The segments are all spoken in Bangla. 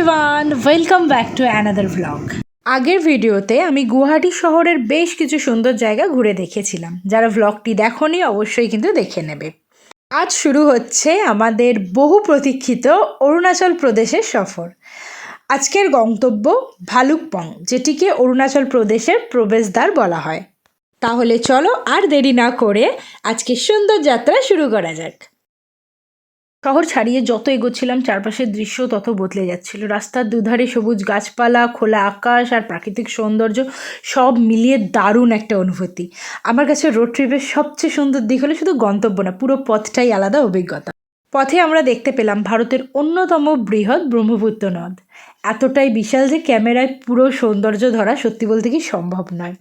Everyone, welcome back to another vlog. আগের ভিডিওতে আমি গুয়াহাটি শহরের বেশ কিছু সুন্দর জায়গা ঘুরে দেখেছিলাম। যারা ভ্লগটি দেখোনি অবশ্যই কিন্তু দেখে নেবে। আজ শুরু হচ্ছে আমাদের বহু প্রতীক্ষিত অরুণাচল প্রদেশের সফর। আজকের গন্তব্য ভালুকপং, যেটিকে অরুণাচল প্রদেশের প্রবেশদ্বার বলা হয়। তাহলে চলো আর দেরি না করে আজকের সুন্দর যাত্রা শুরু করা যাক। শহর ছাড়িয়ে যত এগোচ্ছিলাম চারপাশের দৃশ্য তত বদলে যাচ্ছিল। রাস্তার দুধারে সবুজ গাছপালা, খোলা আকাশ আর প্রাকৃতিক সৌন্দর্য সব মিলিয়ে দারুণ একটা অনুভূতি। আমার কাছে রোড ট্রিপের সবচেয়ে সুন্দর দিক হলো শুধু গন্তব্য না, পুরো পথটাই আলাদা অভিজ্ঞতা। পথে আমরা দেখতে পেলাম ভারতের অন্যতম বৃহৎ ব্রহ্মপুত্র নদ। এতটাই বিশাল যে ক্যামেরায় পুরো সৌন্দর্য ধরা সত্যি বলতে কি সম্ভব নয়।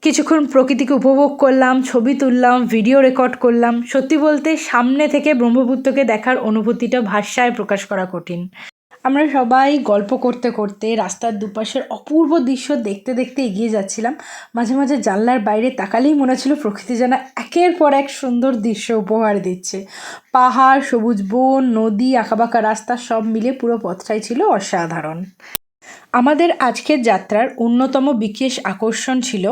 কিছুক্ষণ প্রকৃতিকে উপভোগ করলাম, ছবি তুললাম, ভিডিও রেকর্ড করলাম। সত্যি বলতে সামনে থেকে ব্রহ্মপুত্রকে দেখার অনুভূতিটা ভাষায় প্রকাশ করা কঠিন। আমরা সবাই গল্প করতে করতে রাস্তার দুপাশের অপূর্ব দৃশ্য দেখতে দেখতে এগিয়ে যাচ্ছিলাম। মাঝে মাঝে জানলার বাইরে তাকালেই মনে হচ্ছিল প্রকৃতি যেন একের পর এক সুন্দর দৃশ্য উপহার দিচ্ছে। পাহাড়, সবুজ বন, নদী, আঁকাবাঁকা রাস্তা সব মিলে পুরো পথটাই ছিল অসাধারণ। আমাদের আজকের যাত্রার অন্যতম বিশেষ আকর্ষণ ছিল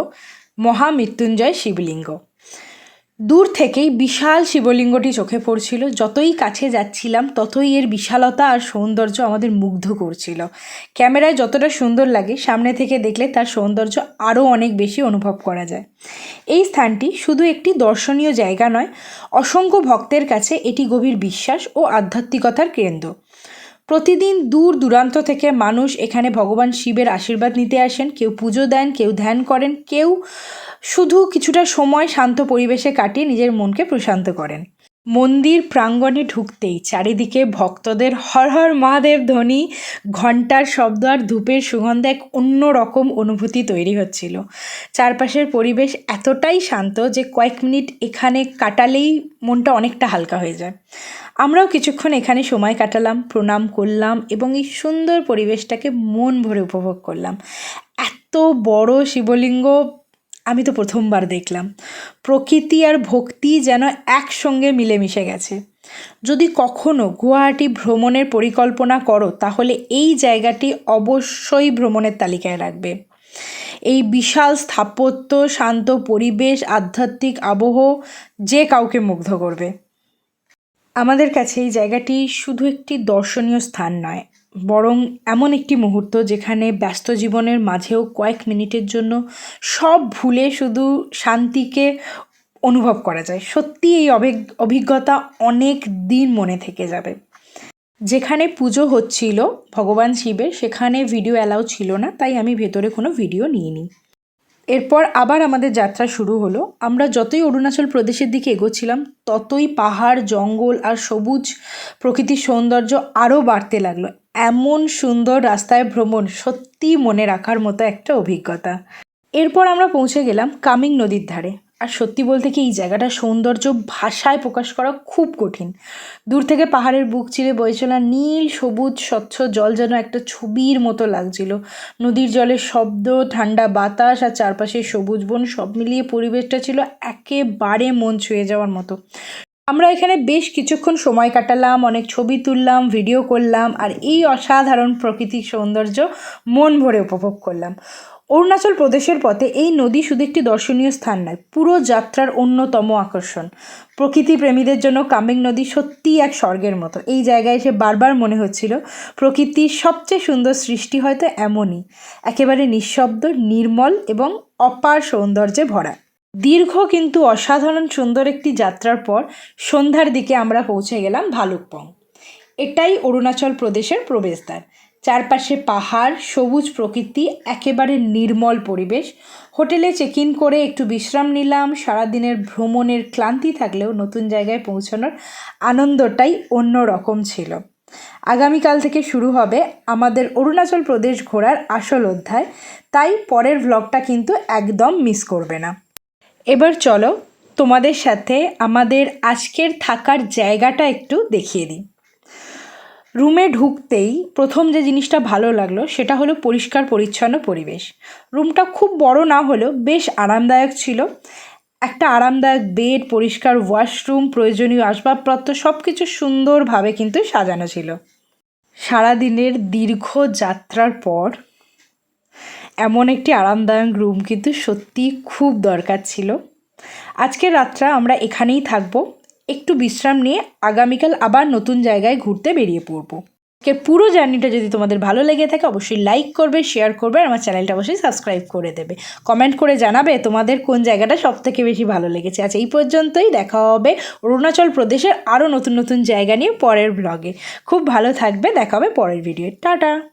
মহামৃত্যুঞ্জয় শিবলিঙ্গ। দূর থেকেই বিশাল শিবলিঙ্গটি চোখে পড়ছিল। যতই কাছে যাচ্ছিলাম ততই এর বিশালতা আর সৌন্দর্য আমাদের মুগ্ধ করছিল। ক্যামেরায় যতটা সুন্দর লাগে, সামনে থেকে দেখলে তার সৌন্দর্য আরও অনেক বেশি অনুভব করা যায়। এই স্থানটি শুধু একটি দর্শনীয় জায়গা নয়, অসংখ্য ভক্তের কাছে এটি গভীর বিশ্বাস ও আধ্যাত্মিকতার কেন্দ্র। প্রতিদিন দূর দূরান্ত থেকে মানুষ এখানে ভগবান শিবের আশীর্বাদ নিতে আসেন। কেউ পুজো দেন, কেউ ধ্যান করেন, কেউ শুধু কিছুটা সময় শান্ত পরিবেশে কাটিয়ে নিজের মনকে প্রশান্ত করেন। মন্দির প্রাঙ্গণে ঢুকতেই চারিদিকে ভক্তদের হর হর মহাদেব ধ্বনি, ঘণ্টার শব্দ আর ধূপের সুগন্ধে এক অন্য রকম অনুভূতি তৈরি হচ্ছিল। চারপাশের পরিবেশ এতটাই শান্ত যে কয়েক মিনিট এখানে কাটালেই মনটা অনেকটা হালকা হয়ে যায়। আমরাও কিছুক্ষণ এখানে সময় কাটালাম, প্রণাম করলাম এবং এই সুন্দর পরিবেশটাকে মন ভরে উপভোগ করলাম। এত বড় শিবলিঙ্গ আমি তো প্রথমবার দেখলাম। প্রকৃতি আর ভক্তি যেন একসঙ্গে মিলেমিশে গেছে। যদি কখনো গুয়াহাটি ভ্রমণের পরিকল্পনা করো তাহলে এই জায়গাটি অবশ্যই ভ্রমণের তালিকায় রাখবে। এই বিশাল স্থাপত্য, শান্ত পরিবেশ, আধ্যাত্মিক আবহ যে কাউকে মুগ্ধ করবে। আমাদের কাছে এই জায়গাটি শুধু একটি দর্শনীয় স্থান নয়, বরং এমন একটি মুহূর্ত যেখানে ব্যস্ত জীবনের মাঝেও কয়েক মিনিটের জন্য সব ভুলে শুধু শান্তিকে অনুভব করা যায়। সত্যি এই অভিজ্ঞতা অনেক দিন মনে থেকে যাবে। যেখানে পুজো হচ্ছিল ভগবান শিবের, সেখানে ভিডিও অ্যালাউ ছিল না, তাই আমি ভেতরে কোনো ভিডিও নিইনি। এরপর আবার আমাদের যাত্রা শুরু হলো। আমরা যতই অরুণাচল প্রদেশের দিকে এগোচ্ছিলাম ততই পাহাড়, জঙ্গল আর সবুজ প্রকৃতির সৌন্দর্য আরও বাড়তে লাগলো। এমন সুন্দর রাস্তায় ভ্রমণ সত্যিই মনে রাখার মতো একটা অভিজ্ঞতা। এরপর আমরা পৌঁছে গেলাম কামিং নদীর ধারে। আর সত্যি বলতে কি এই জায়গাটার সৌন্দর্য ভাষায় প্রকাশ করা খুব কঠিন। দূর থেকে পাহাড়ের বুক চিরে বয়ে চলা নীল সবুজ স্বচ্ছ জল যেন একটা ছবির মতো লাগছিল। নদীর জলের শব্দ, ঠান্ডা বাতাস আর চারপাশের সবুজ বন সব মিলিয়ে পরিবেশটা ছিল একেবারে মন ছুঁয়ে যাওয়ার মতো। আমরা এখানে বেশ কিছুক্ষণ সময় কাটালাম, অনেক ছবি তুললাম, ভিডিও করলাম আর এই অসাধারণ প্রাকৃতিক সৌন্দর্য মন ভরে উপভোগ করলাম। অরুণাচল প্রদেশের পথে এই নদী শুধু একটি দর্শনীয় স্থান নয়, পুরো যাত্রার অন্যতম আকর্ষণ। প্রকৃতি প্রেমীদের জন্য কামেং নদী সত্যিই এক স্বর্গের মতো। এই জায়গায় এসে বারবার মনে হচ্ছিল প্রকৃতির সবচেয়ে সুন্দর সৃষ্টি হয়তো এমনই, একেবারে নিঃশব্দ, নির্মল এবং অপার সৌন্দর্যে ভরা। দীর্ঘ কিন্তু অসাধারণ সুন্দর একটি যাত্রার পর সন্ধ্যার দিকে আমরা পৌঁছে গেলাম ভালুকপং। এটাই অরুণাচল প্রদেশের প্রবেশদ্বার। চারপাশে পাহাড়, সবুজ প্রকৃতি, একেবারে নির্মল পরিবেশ। হোটেলে চেক ইন করে একটু বিশ্রাম নিলাম। সারাদিনের ভ্রমণের ক্লান্তি থাকলেও নতুন জায়গায় পৌঁছানোর আনন্দটাই অন্য রকম ছিল। আগামীকাল থেকে শুরু হবে আমাদের অরুণাচল প্রদেশ ঘোরার আসল অধ্যায়, তাই পরের ভ্লগটা কিন্তু একদম মিস করবে না। এবার চলো তোমাদের সাথে আমাদের আজকের থাকার জায়গাটা একটু দেখিয়ে দিই। রুমে ঢুকতেই প্রথম যে জিনিসটা ভালো লাগলো সেটা হলো পরিষ্কার পরিচ্ছন্ন পরিবেশ। রুমটা খুব বড় না হলেও বেশ আরামদায়ক ছিল। একটা আরামদায়ক বেড, পরিষ্কার ওয়াশরুম, প্রয়োজনীয় আসবাবপত্র সব কিছু সুন্দরভাবে কিন্তু সাজানো ছিল। সারাদিনের দীর্ঘ যাত্রার পর এমন একটি আরামদায়ক রুম কিন্তু সত্যিই খুব দরকার ছিল। আজকের রাতটা আমরা এখানেই থাকবো, একটু বিশ্রাম নিয়ে আগামীকাল আবার নতুন জায়গায় ঘুরতে বেরিয়ে পড়বো। আজকের পুরো জার্নিটা যদি তোমাদের ভালো লেগে থাকে অবশ্যই লাইক করবে, শেয়ার করবে, আর আমার চ্যানেলটা অবশ্যই সাবস্ক্রাইব করে দেবে। কমেন্ট করে জানাবে তোমাদের কোন জায়গাটা সবথেকে বেশি ভালো লেগেছে। আচ্ছা, এই পর্যন্তই। দেখা হবে অরুণাচল প্রদেশের আরও নতুন নতুন জায়গা নিয়ে পরের ব্লগে। খুব ভালো থাকবে, দেখা হবে পরের ভিডিও। টাটা।